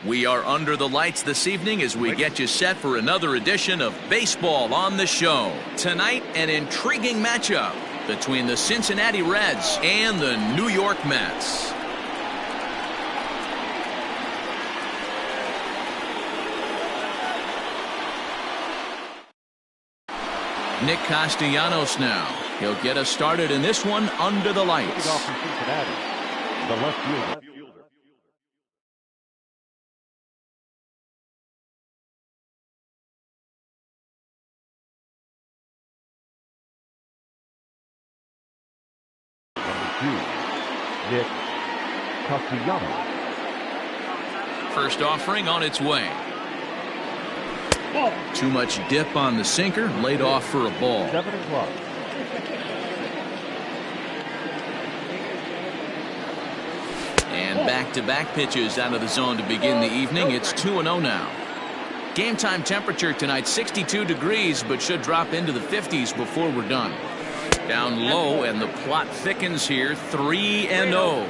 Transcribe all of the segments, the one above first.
We are under the lights this evening as we get you set for another edition of Baseball on the Show. Tonight, an intriguing matchup between the Cincinnati Reds and the New York Mets. Nick Castellanos now. He'll get us started in this one under the lights. Off from Cincinnati, the left fielder. Nick Castellanos. First offering on its way. Too much dip on the sinker, laid off for a ball. 7 o'clock. And back-to-back pitches out of the zone to begin the evening. It's 2-0 now. Game time temperature tonight 62 degrees, but should drop into the 50s before we're done. Down low, and the plot thickens here. 3-0.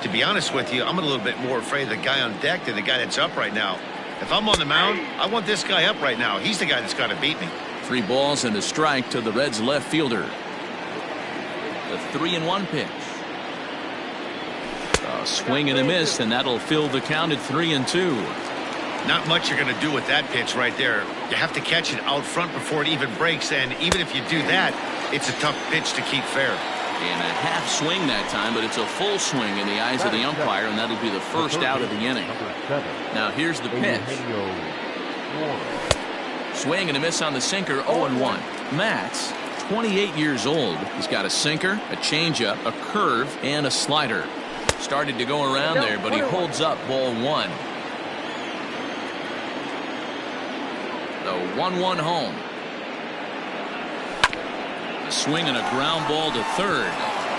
To be honest with you, I'm a little bit more afraid of the guy on deck than the guy that's up right now. If I'm on the mound, I want this guy up right now. He's the guy that's got to beat me. 3 balls and a strike to the Reds left fielder. The 3-1 pitch. A swing and a miss, and that'll fill the count at 3-2. Not much you're going to do with that pitch right there. You have to catch it out front before it even breaks, and even if you do that, it's a tough pitch to keep fair. And a half swing that time, but it's a full swing in the eyes of the umpire, and that'll be the first out of the inning. Now here's the pitch. Swing and a miss on the sinker, 0-1. Matz, 28 years old. He's got a sinker, a changeup, a curve, and a slider. Started to go around there, but he holds up ball 1. The 1-1 home. A swing and a ground ball to third.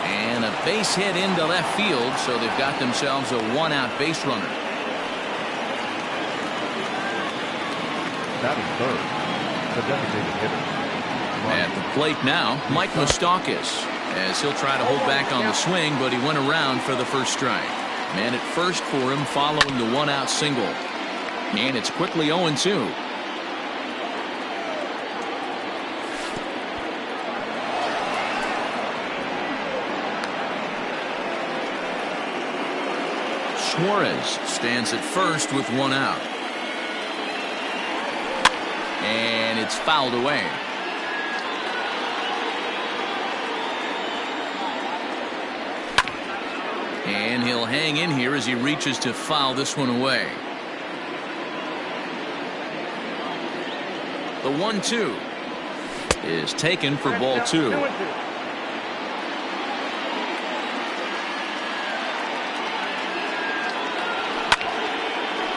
And a base hit into left field, so they've got themselves a 1-out base runner. Batting third, the designated hitter. At the plate now, Mike Moustakas, as he'll try to hold back on the swing, but he went around for the first strike. Man at first for him following the 1-out single. And it's quickly 0-2. Suarez stands at first with 1 out. And it's fouled away. And he'll hang in here as he reaches to foul this one away. The 1-2 is taken for ball 2.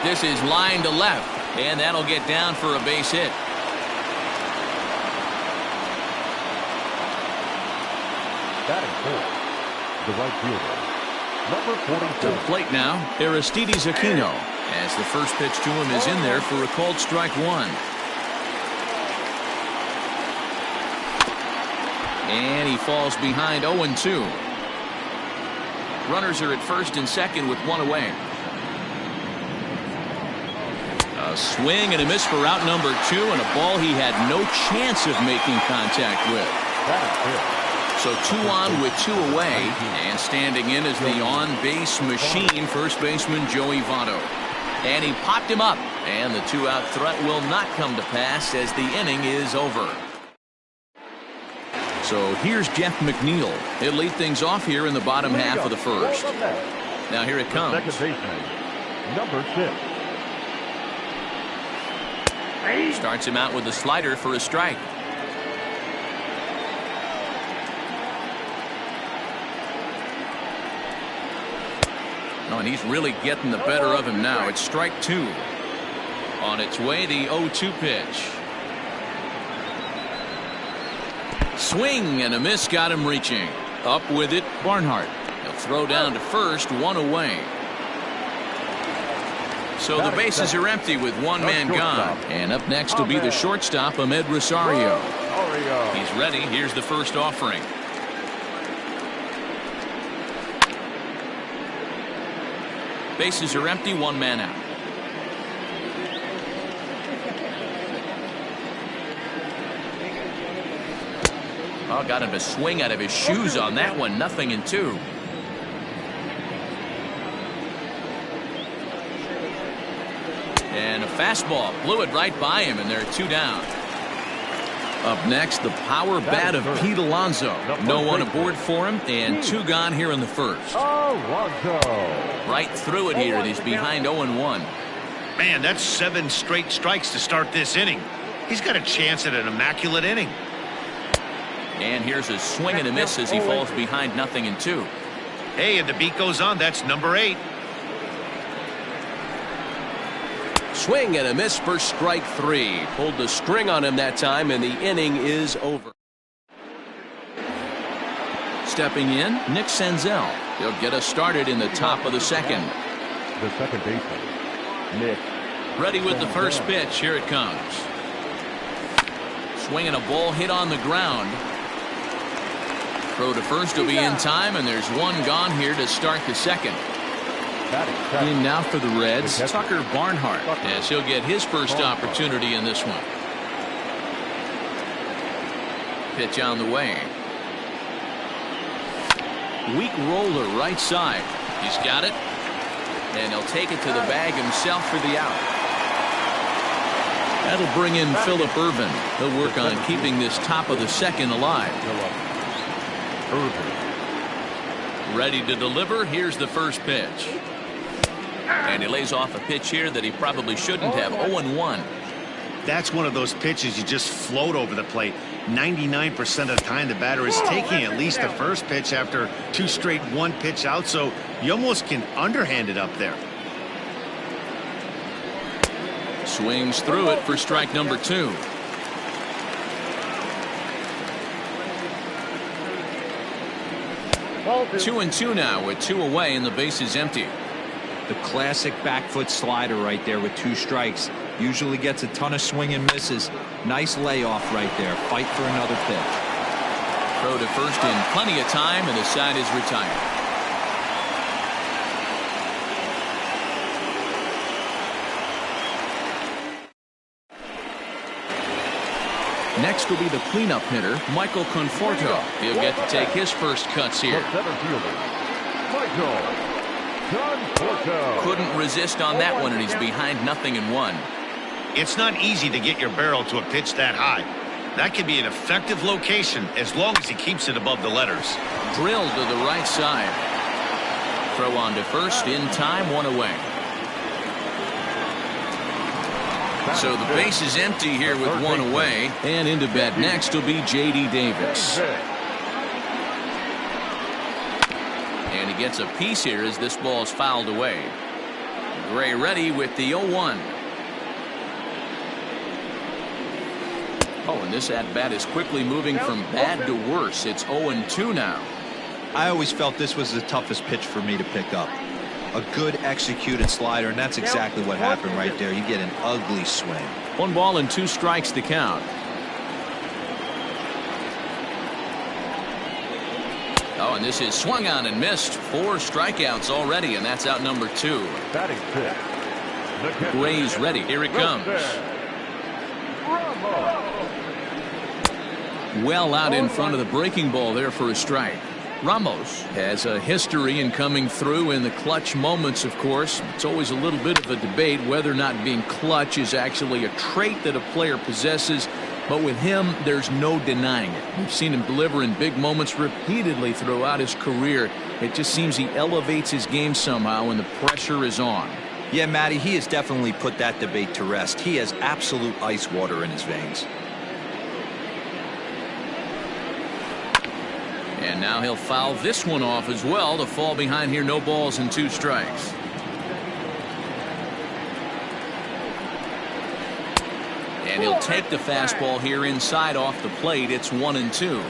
This is line to left, and that'll get down for a base hit. Batting fourth, the right fielder, number 42. To the plate now, Aristides Aquino, as the first pitch to him is in there for a called strike 1. And he falls behind 0-2. Runners are at first and second with 1 away. A swing and a miss for out number 2, and a ball he had no chance of making contact with. So 2 on with 2 away, and standing in is the on-base machine, first baseman Joey Votto. And he popped him up, and the 2-out threat will not come to pass as the inning is over. So here's Jeff McNeil. He'll lead things off here in the bottom half of the first. Now here it comes. Second baseman, number 6. Starts him out with a slider for a strike. Oh, and he's really getting the better of him now. It's strike 2. On its way, the 0-2 pitch. Swing and a miss got him reaching. Up with it, Barnhart. He'll throw down to first, 1 away. So the bases are empty with 1 man gone. And up next will be the shortstop, Ahmed Rosario. He's ready. Here's the first offering. Bases are empty, 1 man out. Oh, got him to swing out of his shoes on that one. 0-2. And a fastball blew it right by him, and they're 2 down. Up next, the power bat of Pete Alonso. No one aboard for him, and 2 gone here in the first. Alonso. Right through it here, and he's behind 0-1. Man, that's 7 straight strikes to start this inning. He's got a chance at an immaculate inning. And here's a swing and a miss as he falls behind 0-2. Hey, and the beat goes on. That's number 8. Swing and a miss for strike 3. Pulled the string on him that time, and the inning is over. Stepping in, Nick Senzel. He'll get us started in the top of the second. The second baseman, Nick. Ready with the first pitch. Here it comes. Swinging a ball hit on the ground. Throw to first will be in time, and there's 1 gone here to start the second. In now for the Reds, Tucker Barnhart, as he'll get his first opportunity in this one. Pitch on the way. Weak roller right side. He's got it, and he'll take it to the bag himself for the out. That'll bring in Phillip Ervin. He'll work on keeping this top of the second alive. Ready to deliver. Here's the first pitch. And he lays off a pitch here that he probably shouldn't have. 0-1. That's one of those pitches you just float over the plate. 99% of the time the batter is taking at least the first pitch after 2 straight 1-pitch out, so you almost can underhand it up there. Swings through it for strike number 2. Two and 2 now with 2 away and the base is empty. The classic back foot slider right there with 2 strikes. Usually gets a ton of swing and misses. Nice layoff right there. Fight for another pitch. Throw to first in plenty of time, and the side is retired. Next will be the cleanup hitter, Michael Conforto. He'll get to take his first cuts here. Center fielder, Michael Conforto. Couldn't resist on that one, and he's behind 0-1. It's not easy to get your barrel to a pitch that high. That can be an effective location as long as he keeps it above the letters. Drilled to the right side. Throw on to first in time, 1 away. So the base is empty here with 1 away, and into bat next will be J.D. Davis. And he gets a piece here as this ball is fouled away. Gray ready with the 0-1. Oh, and this at-bat is quickly moving from bad to worse. It's 0-2 now. I always felt this was the toughest pitch for me to pick up. A good executed slider, and that's exactly what happened right there. You get an ugly swing. 1 ball and 2 strikes to count. Oh, and this is swung on and missed. 4 strikeouts already, and that's out number 2. Batting 6. Gray's ready. Here it comes. Well out in front of the breaking ball there for a strike. Ramos has a history in coming through in the clutch moments, of course. It's always a little bit of a debate whether or not being clutch is actually a trait that a player possesses. But with him, there's no denying it. We've seen him deliver in big moments repeatedly throughout his career. It just seems he elevates his game somehow when the pressure is on. Yeah, Matty, he has definitely put that debate to rest. He has absolute ice water in his veins. And now he'll foul this one off as well to fall behind here. No balls and 2 strikes. And he'll take the fastball here inside off the plate. It's 1-2.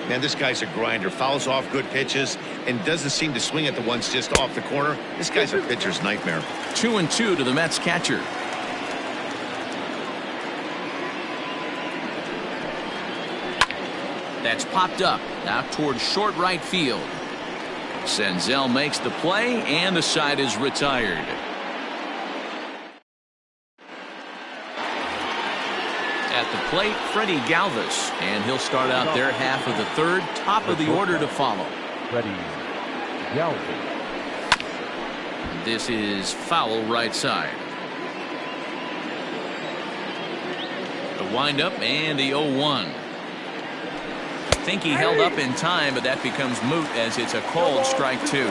Man, this guy's a grinder. Fouls off good pitches and doesn't seem to swing at the ones just off the corner. This guy's a pitcher's nightmare. 2-2 to the Mets catcher. That's popped up out towards short right field. Senzel makes the play, and the side is retired. At the plate, Freddie Galvis, and he'll start out their half of the third. Top of the order to follow. Freddie Galvis. This is foul right side. The windup and the 0-1. Think he held up in time, but that becomes moot as it's a called strike two.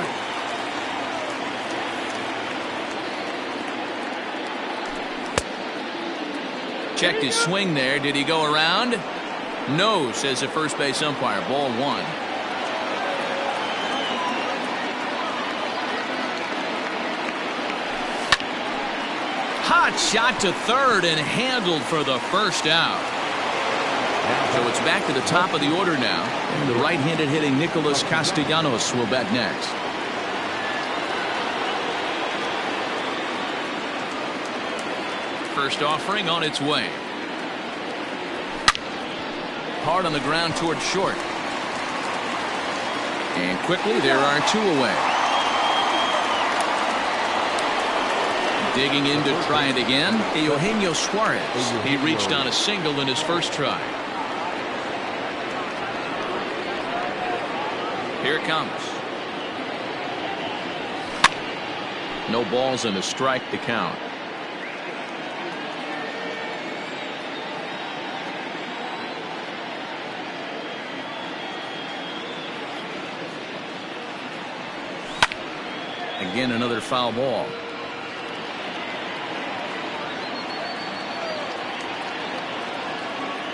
Checked his swing there. Did he go around? No, says the first base umpire. Ball one. Hot shot to third and handled for the first out. So it's back to the top of the order now. And the right-handed hitting Nicholas Castellanos will bat next. First offering on its way. Hard on the ground toward short. And quickly there are two away. Digging in to try it again, Eugenio Suarez. He reached on a single in his first try. Here it comes. No balls and a strike to count. Again, another foul ball.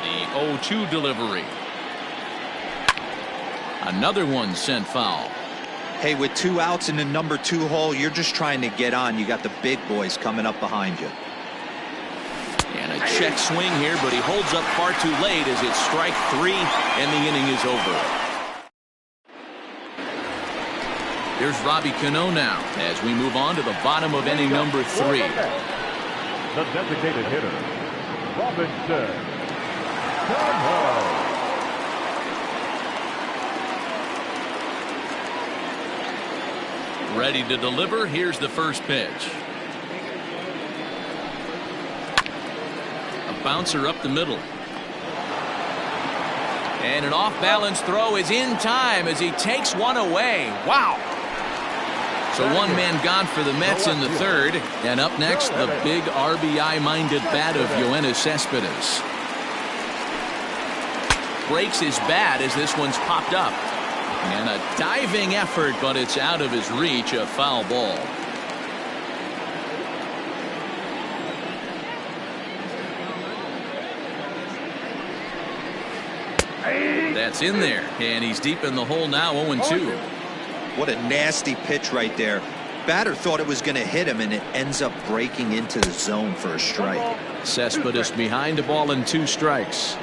The 0-2 delivery. Another one sent foul. Hey, with 2 outs in the number 2 hole, you're just trying to get on. You got the big boys coming up behind you. And a check swing here, but he holds up far too late as it's strike 3 and the inning is over. Here's Robbie Cano now as we move on to the bottom of inning number 3. The designated hitter, Robinson. Ready to deliver. Here's the first pitch. A bouncer up the middle. And an off-balance throw is in time as he takes one away. Wow. So one man gone for the Mets in the third. And up next, the big RBI-minded bat of Yoenis Cespedes. Breaks his bat as this one's popped up. And a diving effort, but it's out of his reach, a foul ball. That's in there, and he's deep in the hole now, 0-2. What a nasty pitch right there. Batter thought it was going to hit him, and it ends up breaking into the zone for a strike. Cespedes behind, a ball and 2 strikes.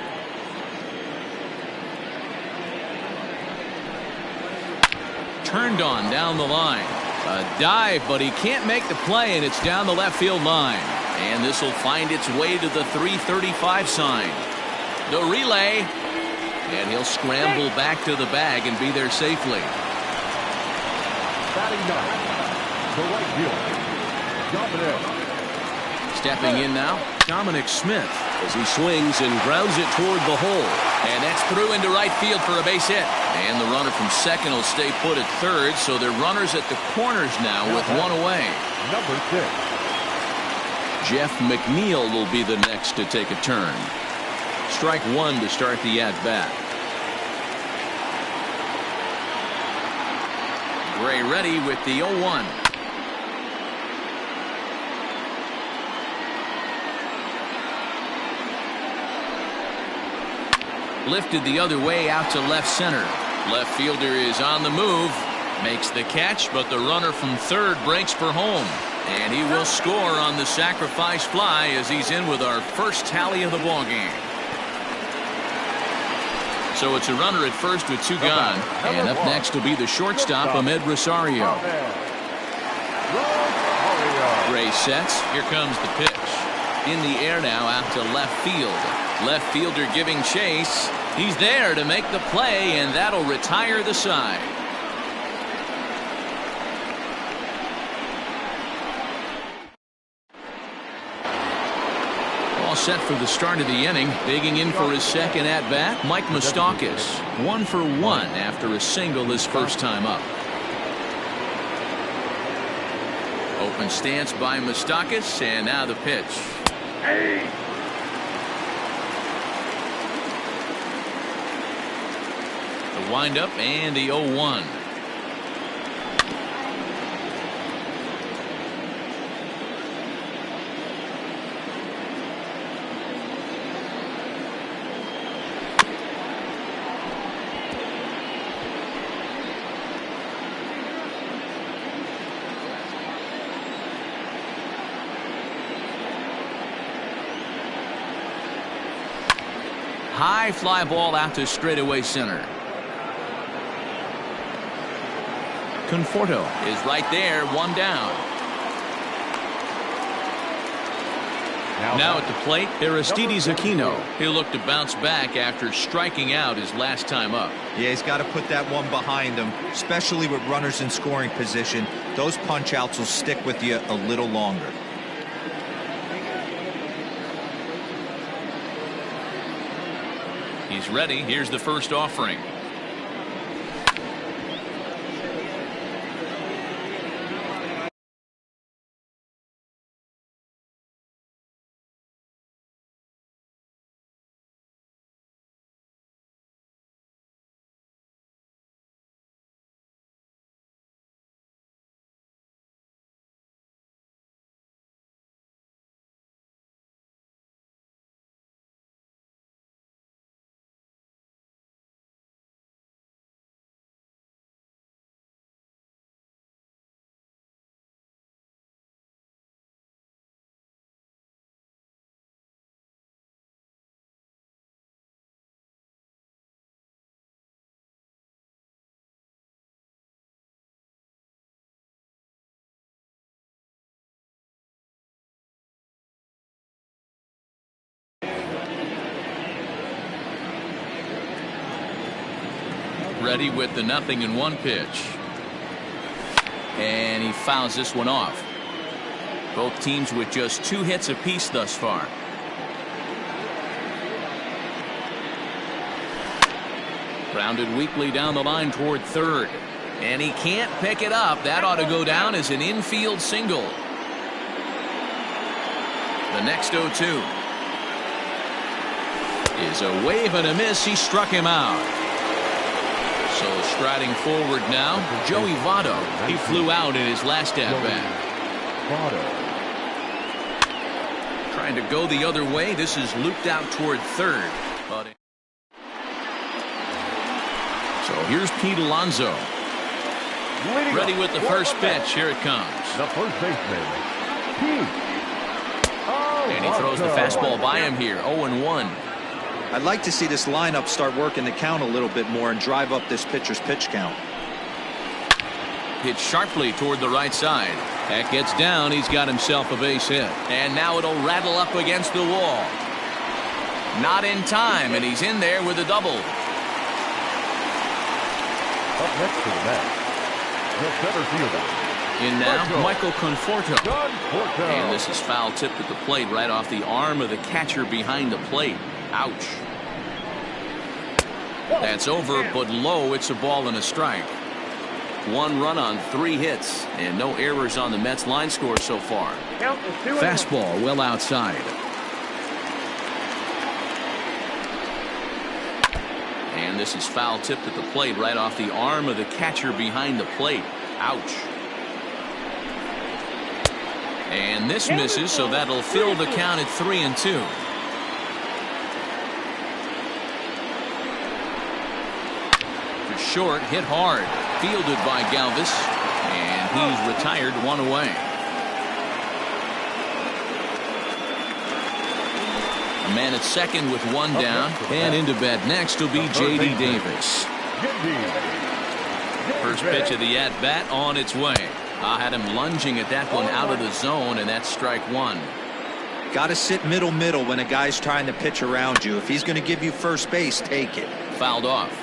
Turned on down the line. A dive, but he can't make the play, and it's down the left field line. And this will find its way to the 335 sign. The relay. And he'll scramble back to the bag and be there safely. Batting ninth, the right fielder, Dominic. Stepping in now, Dominic Smith as he swings and grounds it toward the hole. And that's through into right field for a base hit. And the runner from second will stay put at third, so they're runners at the corners now with one away. Number 6. Jeff McNeil will be the next to take a turn. Strike 1 to start the at-bat. Gray ready with the 0-1. Lifted the other way out to left center. Left fielder is on the move. Makes the catch, but the runner from third breaks for home. And he will score on the sacrifice fly as he's in with our first tally of the ballgame. So it's a runner at first with 2 gone. And up next will be the shortstop, Ahmed Rosario. Gray sets. Here comes the pitch. In the air now out to left field. Left fielder giving chase. He's there to make the play, and that'll retire the side. all set for the start of the inning. Digging in for his second at-bat, Mike Moustakas. 1 for 1 after a single his first time up. Open stance by Moustakas, and now the pitch. The windup and the 0-1. High fly ball out to straightaway center. Conforto is right there, 1 down. Now at the plate, Aristides Aquino. He'll look to bounce back after striking out his last time up. Yeah, he's got to put that one behind him, especially with runners in scoring position. Those punch outs will stick with you a little longer. He's ready. Here's the first offering. Ready with the 0-1 pitch. And he fouls this one off. Both teams with just 2 hits apiece thus far. Grounded weakly down the line toward third. And he can't pick it up. That ought to go down as an infield single. The next 0-2 is a wave and a miss. He struck him out. So striding forward now, Joey Votto. He flew out in his last at-bat. Trying to go the other way. This is looped out toward third. So here's Pete Alonso. Ready with the first pitch. Here it comes. The first baseman, Pete. And he throws the fastball by him here. 0-1. I'd like to see this lineup start working the count a little bit more and drive up this pitcher's pitch count. Hit sharply toward the right side. That gets down. He's got himself a base hit. And now it'll rattle up against the wall. Not in time, and he's in there with a double. Up next to the bat, the center fielder. In now, Michael Conforto. Conforto. And this is foul tipped at the plate right off the arm of the catcher behind the plate. Ouch. That's over, but low. It's a ball and a strike. 1 run on 3 hits, and no errors on the Mets line score so far. Fastball well outside. And this is foul tipped at the plate right off the arm of the catcher behind the plate. Ouch. And this misses, so that'll fill the count at 3-2. Short, hit hard, fielded by Galvis, and he's retired 1 away. A man at second with 1 down, and into bed next will be J.D. Davis. First pitch of the at-bat on its way. I had him lunging at that one out of the zone, and that's strike 1. Got to sit middle when a guy's trying to pitch around you. If he's going to give you first base, take it. Fouled off.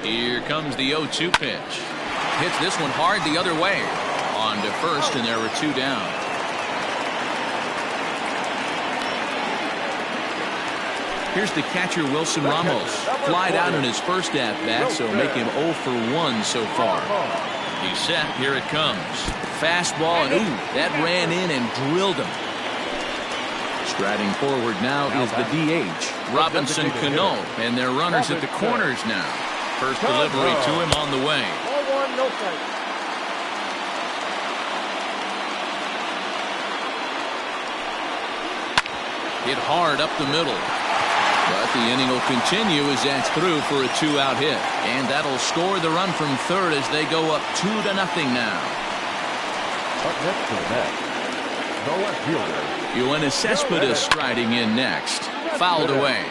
Here comes the 0-2 pitch. Hits this one hard the other way. On to first, and there were 2 down. Here's the catcher, Wilson Ramos. Flied out in his first at-bat, so make him 0 for 1 so far. He's set. Here it comes. Fastball, and ooh, that ran in and drilled him. Striding forward now is the DH, Robinson Cano, and their runners at the corners now. First delivery to him on the way. 0-1, no strike. Hit hard up the middle. But the inning will continue as that's through for a 2-out hit. And that'll score the run from third as they go up 2-0 now. Up next to the net, the left fielder. Yoenis Cespedes striding in next. Fouled away.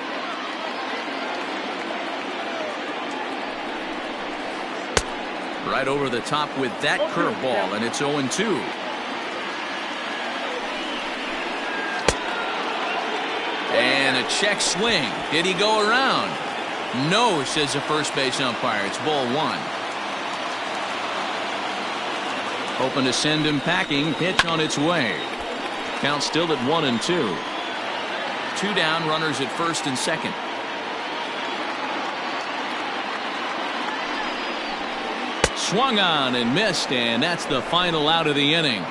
Right over the top with that curveball, and it's 0-2. And a check swing. Did he go around? No, says the first base umpire. It's ball 1. Hoping to send him packing. Pitch on its way. Count still at 1-2. 2 down, runners at first and second. Swung on and missed, and that's the final out of the inning.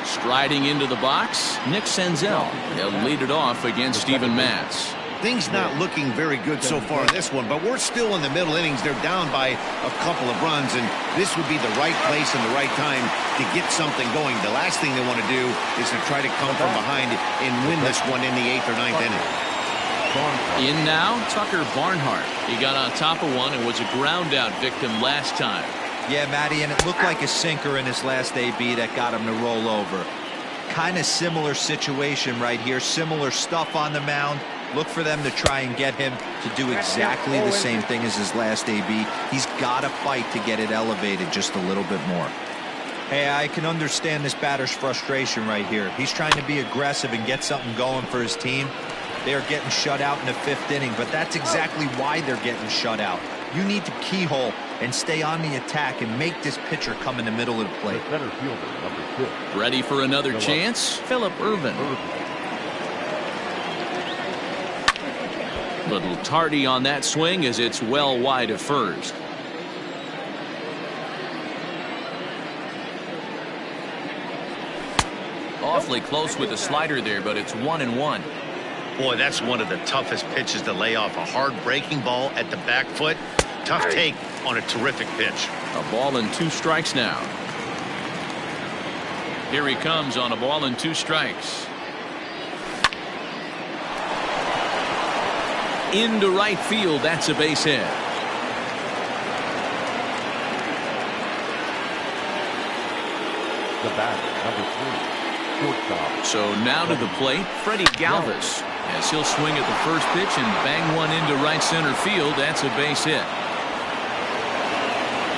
Striding into the box, Nick Senzel. He'll lead it off against Steven Matz. Things not looking very good so far in this one, but we're still in the middle innings. They're down by a couple of runs, and this would be the right place and the right time to get something going. The last thing they want to do is to try to come from behind and win this one in the 8th or 9th inning. In now, Tucker Barnhart. He got on top of one and was a ground out victim last time. Yeah, Matty, and it looked like a sinker in his last AB that got him to roll over. Kind of similar situation right here. Similar stuff on the mound. Look for them to try and get him to do exactly the same thing as his last AB. He's got to fight to get it elevated just a little bit more. Hey, I can understand this batter's frustration right here. He's trying to be aggressive and get something going for his team. They're getting shut out in the 5th inning, but that's exactly why they're getting shut out. You need to keyhole and stay on the attack and make this pitcher come in the middle of the plate. Center fielder, number 6. Ready for another chance? Phillip Ervin. Little tardy on that swing as it's well wide of first. Awfully close with the slider there, but it's 1-1. Boy, that's one of the toughest pitches to lay off. A hard breaking ball at the back foot. Tough take on a terrific pitch. A ball and 2 strikes now. Here he comes on a ball and 2 strikes. Into right field. That's a base hit. The batter, number 3, shortstop. So now to the plate, Freddie Galvis. As he'll swing at the first pitch and bang one into right center field. That's a base hit.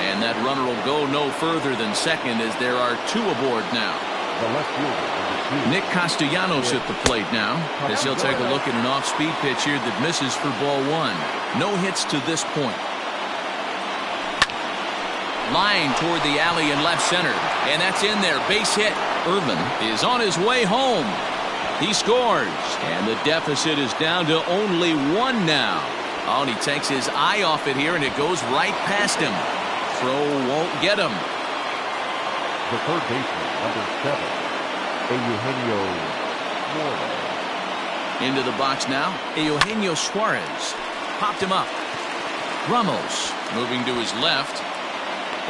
And that runner will go no further than second as there are 2 aboard now. The left fielder, number 2. Nick Castellanos at the plate now as he'll take a look at an off-speed pitch here that misses for ball 1. No hits to this point. Line toward the alley in left center, and that's in there. Base hit. Ervin is on his way home. He scores, and the deficit is down to only 1 now. Oh, and he takes his eye off it here, and it goes right past him. Throw won't get him. The third baseman, number 7, Eugenio Suarez. Into the box now, Eugenio Suarez. Popped him up. Ramos moving to his left.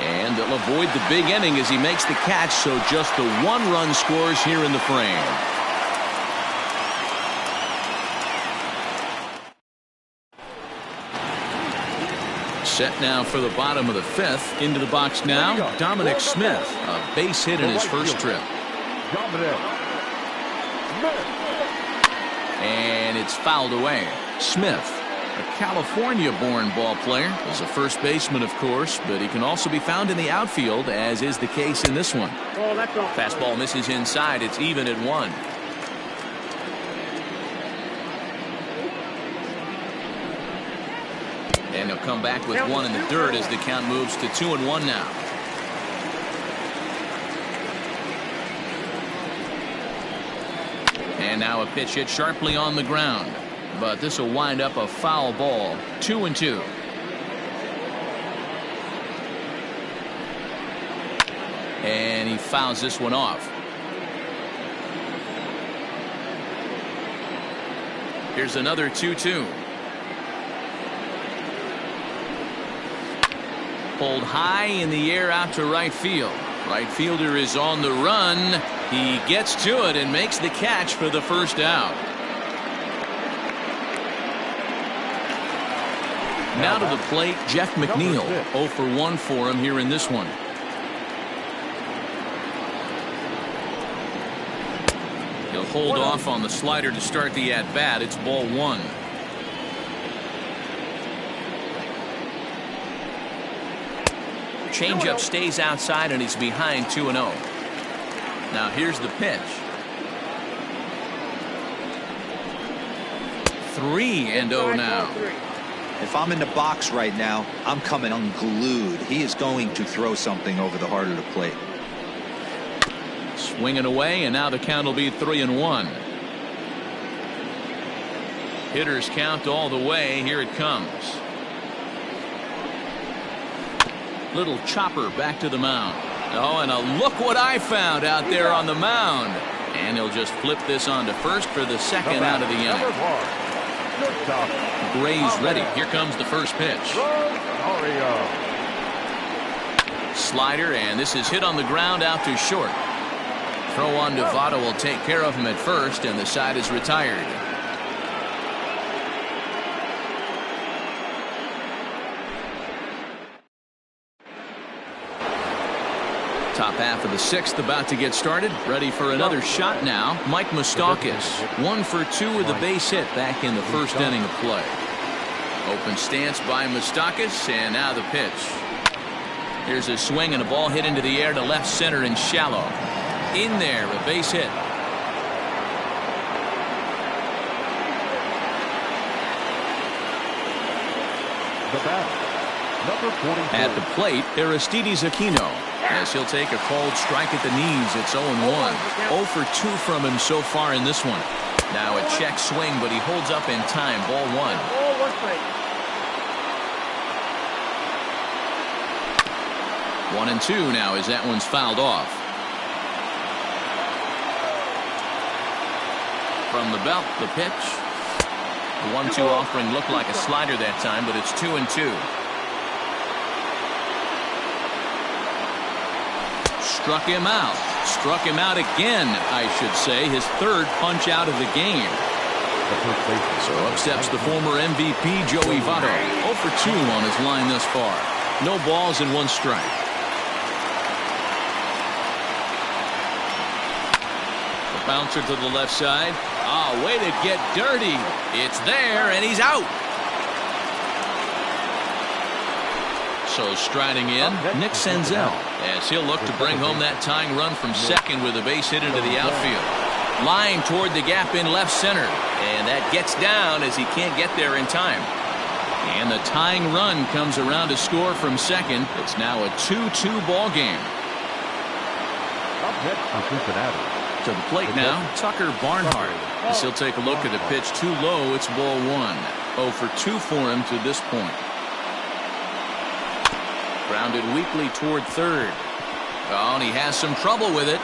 And they'll avoid the big inning as he makes the catch, so just the 1 run scores here in the frame. Set now for the bottom of the 5th. Into the box now, Dominic Smith. A base hit in his first trip. Dominic Smith. And it's fouled away. Smith, a California-born ball player, is a first baseman, of course, but he can also be found in the outfield, as is the case in this one. Fastball misses inside. It's even at 1. And he'll come back with 1 in the dirt as the count moves to 2-1 now. And now a pitch hit sharply on the ground. But this will wind up a foul ball. 2-2. And he fouls this one off. Here's another 2-2. Pulled high in the air out to right field. Right fielder is on the run. He gets to it and makes the catch for the first out. Now to the plate, Jeff McNeil. 0 for 1 for him here in this one. He'll hold off on the slider to start the at-bat. It's ball 1. Changeup stays outside, and he's behind 2-0. Now here's the pitch. 3-0 now. If I'm in the box right now, I'm coming unglued. He is going to throw something over the heart of the plate. Swinging away, and now the count will be 3-1. Hitters count all the way. Here it comes. Little chopper back to the mound. Oh, and look what I found out there on the mound. And he'll just flip this on to first for the second out of the inning. Gray's ready. Here comes the first pitch. Slider, and this is hit on the ground out to short. Throw on to Votto will take care of him at first, and the side is retired. Top half of the 6th about to get started. Ready for another shot now. Mike Moustakas. 1 for 2 with a base hit back in the first inning of play. Open stance by Moustakas, and now the pitch. Here's a swing and a ball hit into the air to left center and shallow. In there, a base hit. The batter, number 44. At the plate, Aristides Aquino. As he'll take a called strike at the knees. It's 0-1. 0 for 2 from him so far in this one. Now a check swing, but he holds up in time. Ball 1. 1-2 now as that one's fouled off. From the belt, the pitch. The 1-2 offering looked like a slider that time, but it's 2-2. Struck him out. Struck him out again, I should say. His 3rd punch out of the game. So up steps the former MVP, Joey Votto. 0 for 2 on his line thus far. No balls and 1 strike. The bouncer to the left side. Ah, way to get dirty. It's there, and he's out. So striding in, Nick Senzel, as he'll look to bring home that tying run from second with a base hit into the outfield. Line toward the gap in left center, and that gets down as he can't get there in time. And the tying run comes around to score from second. It's now a 2-2 ball game. To the plate now, Tucker Barnhart. As he'll take a look at a pitch too low, it's ball 1. 0 for 2 for him to this point. Grounded weakly toward third. Oh, and he has some trouble with it.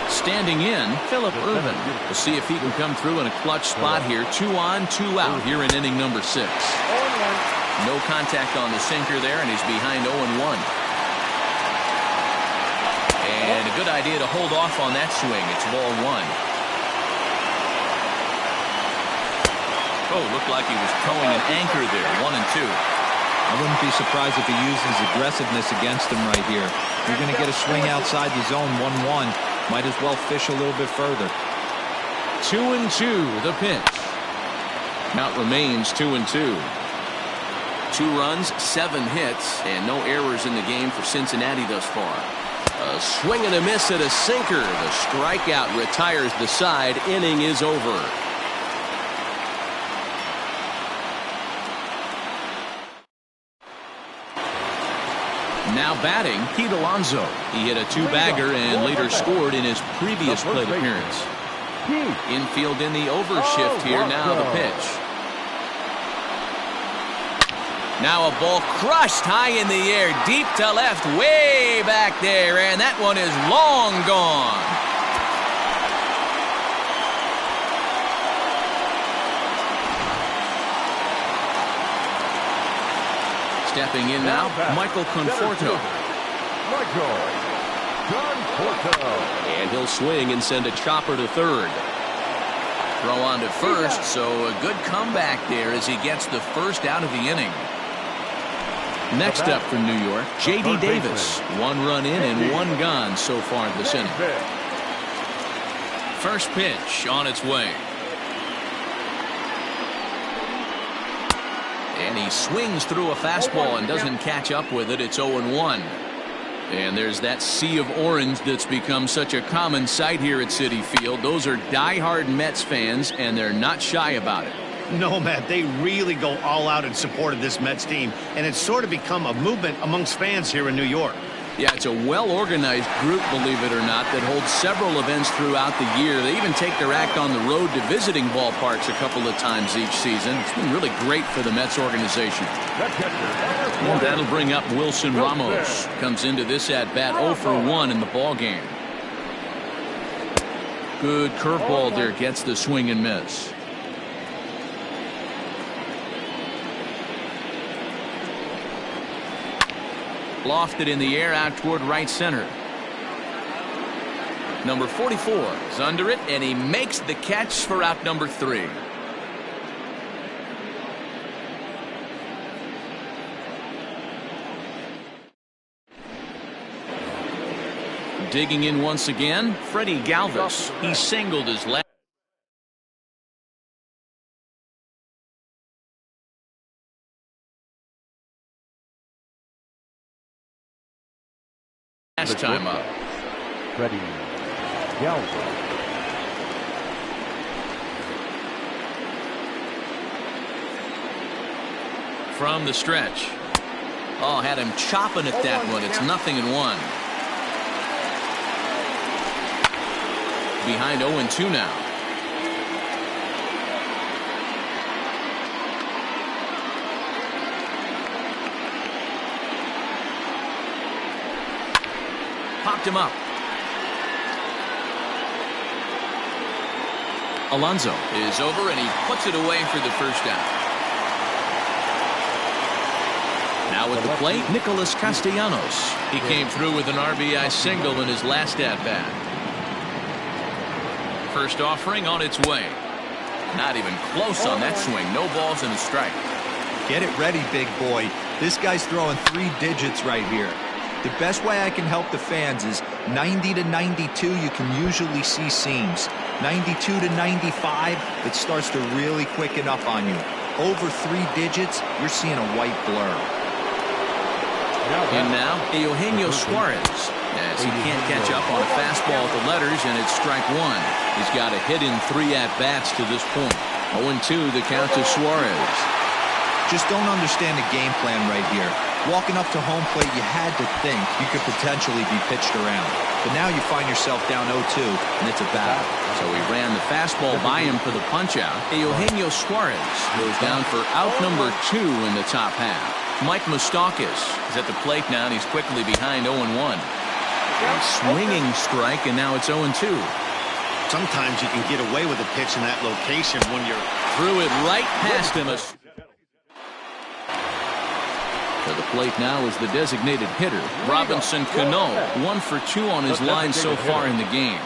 Standing in, Phillip Ervin. We'll see if he can come through in a clutch spot here. 2 on, 2 out here in inning number 6. No contact on the sinker there, and he's behind 0-1. And a good idea to hold off on that swing. It's ball 1. Oh, looked like he was towing an anchor there. 1-2. I wouldn't be surprised if he uses aggressiveness against him right here. You're going to get a swing outside the zone. 1-1. Might as well fish a little bit further. 2-2 the pitch. Count remains 2-2. 2 runs, 7 hits, and no errors in the game for Cincinnati thus far. A swing and a miss at a sinker. The strikeout retires the side. Inning is over. Now batting, Pete Alonso. He hit a two-bagger and later scored in his previous plate appearance. Infield in the overshift here. Now the pitch. Now a ball crushed high in the air, deep to left, way back there, and that one is long gone. Stepping in now, Michael Conforto. And he'll swing and send a chopper to third. Throw on to first, so a good comeback there as he gets the first out of the inning. Next up from New York, J.D. Davis. 1 run in and 1 gone so far this inning. First pitch on its way. And he swings through a fastball and doesn't catch up with it. It's 0-1. And there's that sea of orange that's become such a common sight here at Citi Field. Those are diehard Mets fans, and they're not shy about it. No, Matt, they really go all out in support of this Mets team, and it's sort of become a movement amongst fans here in New York. Yeah, it's a well-organized group, believe it or not, that holds several events throughout the year. They even take their act on the road to visiting ballparks a couple of times each season. It's been really great for the Mets organization. And that'll bring up Wilson Ramos. Comes into this at-bat 0 for 1 in the ballgame. Good curveball there, gets the swing and miss. Lofted in the air out toward right center. Number 44 is under it, and he makes the catch for out number 3. Digging in once again, Freddie Galvis. He singled his last time up. Freddie Galvis. From the stretch. Oh, had him chopping at that one. It's 0-1. Behind 0-2 now. Popped him up. Alonso is over, and he puts it away for the first out. Now at the plate, Nicholas Castellanos. He came through with an RBI single in his last at-bat. First offering on its way. Not even close on that swing. No balls and a strike. Get it ready, big boy. This guy's throwing 3 digits right here. The best way I can help the fans is 90 to 92, you can usually see seams. 92 to 95, it starts to really quicken up on you. Over 3 digits, you're seeing a white blur. And now, Eugenio Suarez, as he can't catch up on a fastball at the letters, and it's strike 1. He's got a hit in 3 at-bats to this point. 0-2, the count to Suarez. Just don't understand the game plan right here. Walking up to home plate, you had to think you could potentially be pitched around. But now you find yourself down 0-2, and it's a battle. So he ran the fastball by him for the punch-out. Eugenio Suarez goes down for out number 2 in the top half. Mike Moustakas is at the plate now, and he's quickly behind 0-1. Swinging strike, and now it's 0-2. Sometimes you can get away with a pitch in that location when you're... Threw it right past him. To the plate now is the designated hitter, Robinson Cano. 1 for 2 on his line so far in the game.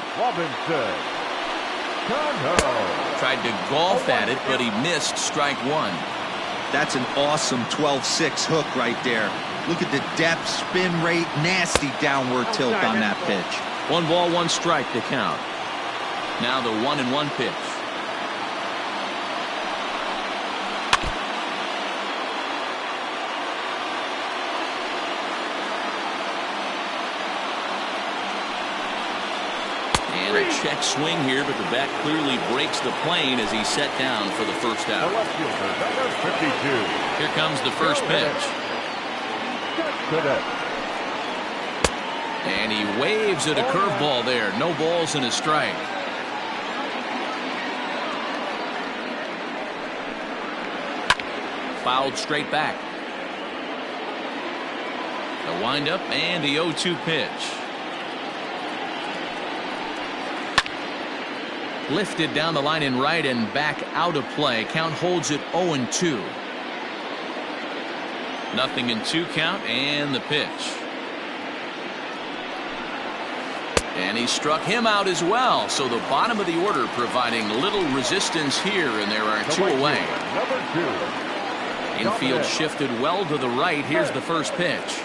Tried to golf at it, but he missed strike 1. That's an awesome 12-6 hook right there. Look at the depth, spin rate, nasty downward tilt on that pitch. 1 ball, 1 strike to count. Now the 1-1 pitch. And a check swing here, but the bat clearly breaks the plane as he's set down for the first out. Here comes the first pitch. And he waves at a curveball there. No balls and a strike. Fouled straight back. The windup and the 0-2 pitch. Lifted down the line in right and back out of play. Count holds it 0-2. Nothing in 2 count and the pitch. And he struck him out as well. So the bottom of the order providing little resistance here, and there are 2 away. Number 2. Infield shifted well to the right. Here's the first pitch.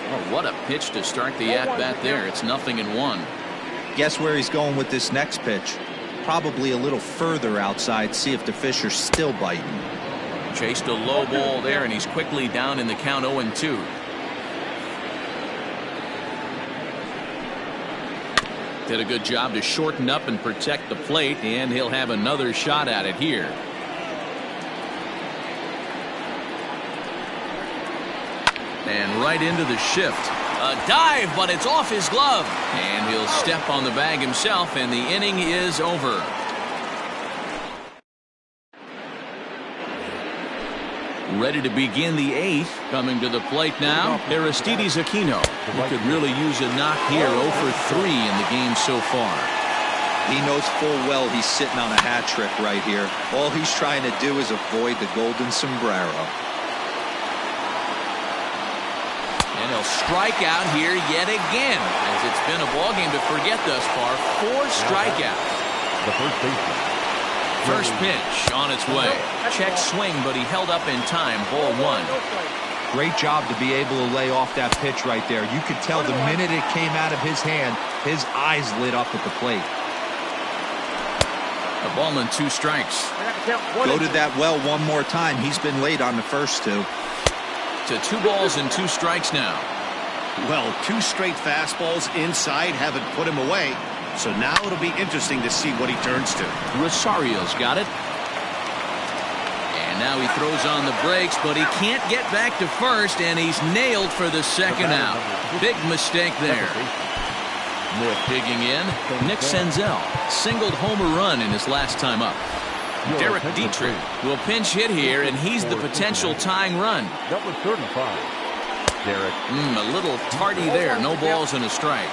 Oh, what a pitch to start the at-bat there. It's 0-1. Guess where he's going with this next pitch? Probably a little further outside. See if the fish are still biting. Chased a low ball there, and he's quickly down in the count 0-2. Did a good job to shorten up and protect the plate, and he'll have another shot at it here. And right into the shift. A dive, but it's off his glove. And he'll step on the bag himself, and the inning is over. Ready to begin the 8th. Coming to the plate now, Aristides Aquino. He could really use a knock here. 0 for 3 in the game so far. He knows full well he's sitting on a hat trick right here. All he's trying to do is avoid the golden sombrero. And he'll strike out here yet again, as it's been a ballgame to forget thus far. 4 strikeouts. The first baseman. First pitch on its way. Check swing, but he held up in time. Ball 1. Great job to be able to lay off that pitch right there. You could tell the minute it came out of his hand, his eyes lit up at the plate. A ball and 2 strikes. Go to that well one more time. He's been late on the first 2. To 2 balls and 2 strikes now. Well, 2 straight fastballs inside haven't put him away. So now it'll be interesting to see what he turns to. Rosario's got it. And now he throws on the brakes, but he can't get back to first, and he's nailed for the second out. Big mistake there. Digging in, Nick Senzel singled home a run in his last time up. Derek Dietrich will pinch hit here, and he's the potential tying run. Number 35. Derek. A little tardy there. No balls and a strike.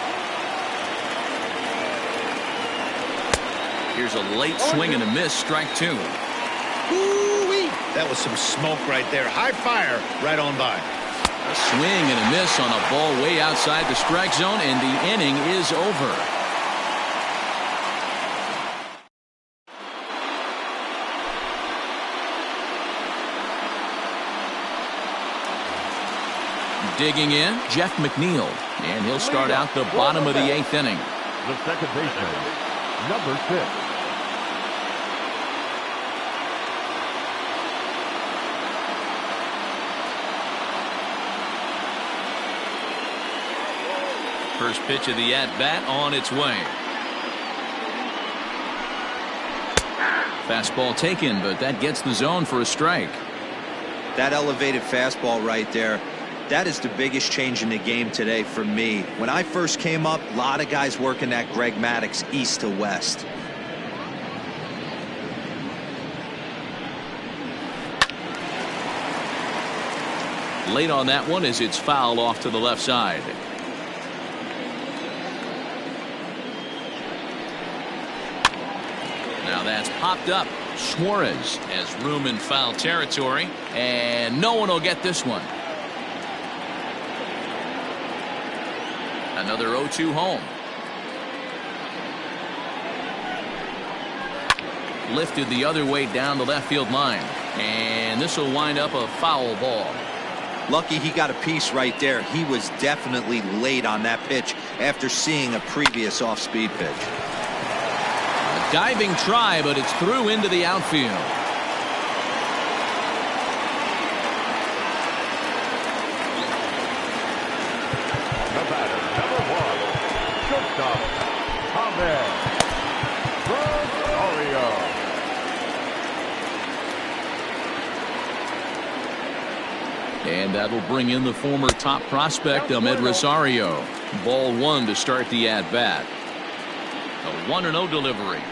Here's a late swing and a miss. Strike 2. Ooh-wee. That was some smoke right there. High fire right on by. A swing and a miss on a ball way outside the strike zone, and the inning is over. Digging in, Jeff McNeil, and he'll start out the bottom of the 8th inning. The second baseman. Number 6. First pitch of the at-bat on its way. Fastball taken, but that gets the zone for a strike. That elevated fastball right there, that is the biggest change in the game today for me. When I first came up, a lot of guys working that Greg Maddux east to west. Late on that one as it's fouled off to the left side. Now that's popped up. Suarez has room in foul territory, and no one will get this one. Another 0-2 home. Lifted the other way down the left field line, and this will wind up a foul ball. Lucky he got a piece right there. He was definitely late on that pitch after seeing a previous off-speed pitch. A diving try, but it's through into the outfield. The batter, number 1. Shortstop, Ahmed Rosario. And that'll bring in the former top prospect, Ahmed Rosario. Ball one to start the at-bat. A 1-0 delivery.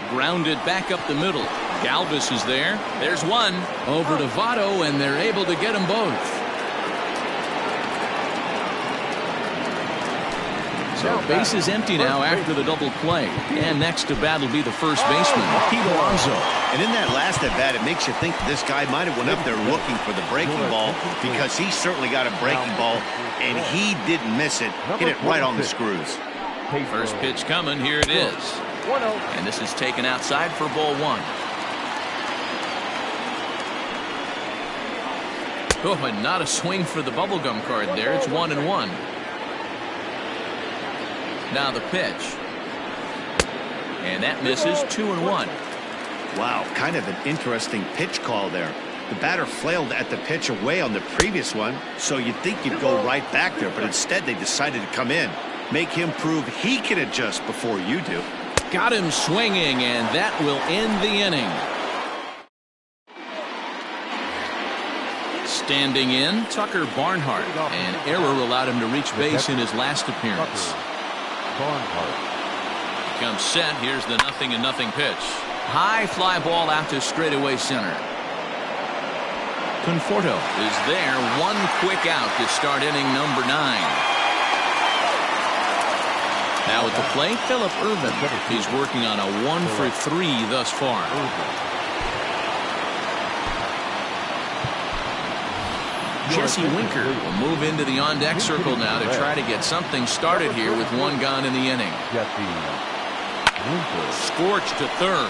Grounded back up the middle. Galvis is there. There's one. Over to Votto, and they're able to get them both. So base is empty now after the double play. And next to bat will be the first baseman, Pete Alonso. And in that last at-bat, it makes you think that this guy might have went up there looking for the breaking ball, because he certainly got a breaking ball, and he didn't miss it. Hit it right on the screws. First pitch coming. Here it is. And this is taken outside for ball one. Oh, and not a swing for the bubblegum card there. It's 1-1. Now the pitch. And that misses. 2-1. Wow, kind of an interesting pitch call there. The batter flailed at the pitch away on the previous one, so you'd think you'd go right back there, but instead they decided to come in. Make him prove he can adjust before you do. Got him swinging, and that will end the inning. Standing in, Tucker Barnhart. An error allowed him to reach base in his last appearance. Comes set. Here's the 0-0 pitch. High fly ball out to straightaway center. Conforto is there. One quick out to start inning number 9. Now at the plate, Phillip Ervin. He's working on a 1-for-3 thus far. Jesse Winker will move into the on-deck circle now to try to get something started here with one gone in the inning. Scorched to third.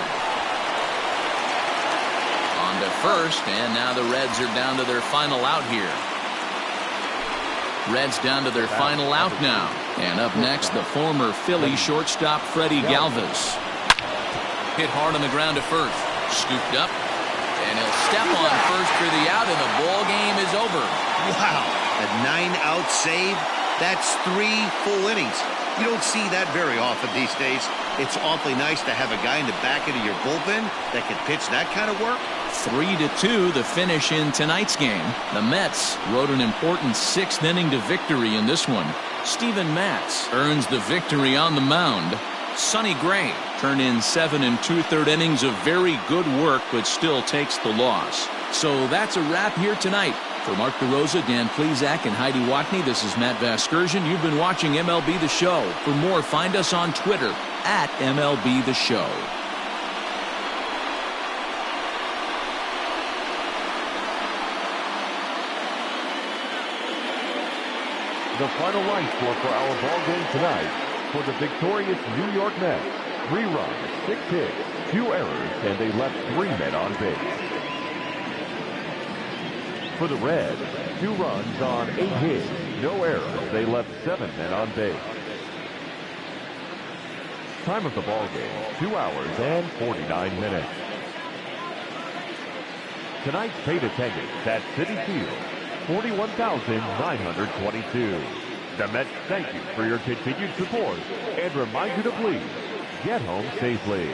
On to first, and now the Reds are down to their final out here. Reds down to their final out now. And up next, the former Philly shortstop Freddie Galvis. Hit hard on the ground to first. Scooped up. And he'll step on first for the out, and the ball game is over. Wow, a 9-out save? That's 3 full innings. You don't see that very often these days. It's awfully nice to have a guy in the back end of your bullpen that can pitch that kind of work. 3-2 the finish in tonight's game. The Mets rode an important 6th inning to victory in this one. Steven Matz earns the victory on the mound. Sonny Gray turned in 7 2/3 innings of very good work, but still takes the loss. So that's a wrap here tonight. For Mark DeRosa, Dan Plesac, and Heidi Watney, this is Matt Vasgersian. You've been watching MLB The Show. For more, find us on Twitter at MLB The Show. The final line score for our ball game tonight: for the victorious New York Mets, 3 runs, 6 hits, 2 errors, and they left 3 men on base. For the Reds, 2 runs on 8 hits, no errors, they left 7 men on base. Time of the ball game, 2 hours and 49 minutes. Tonight's paid attendance at Citi Field, 41,922. The Mets thank you for your continued support and remind you to please get home safely.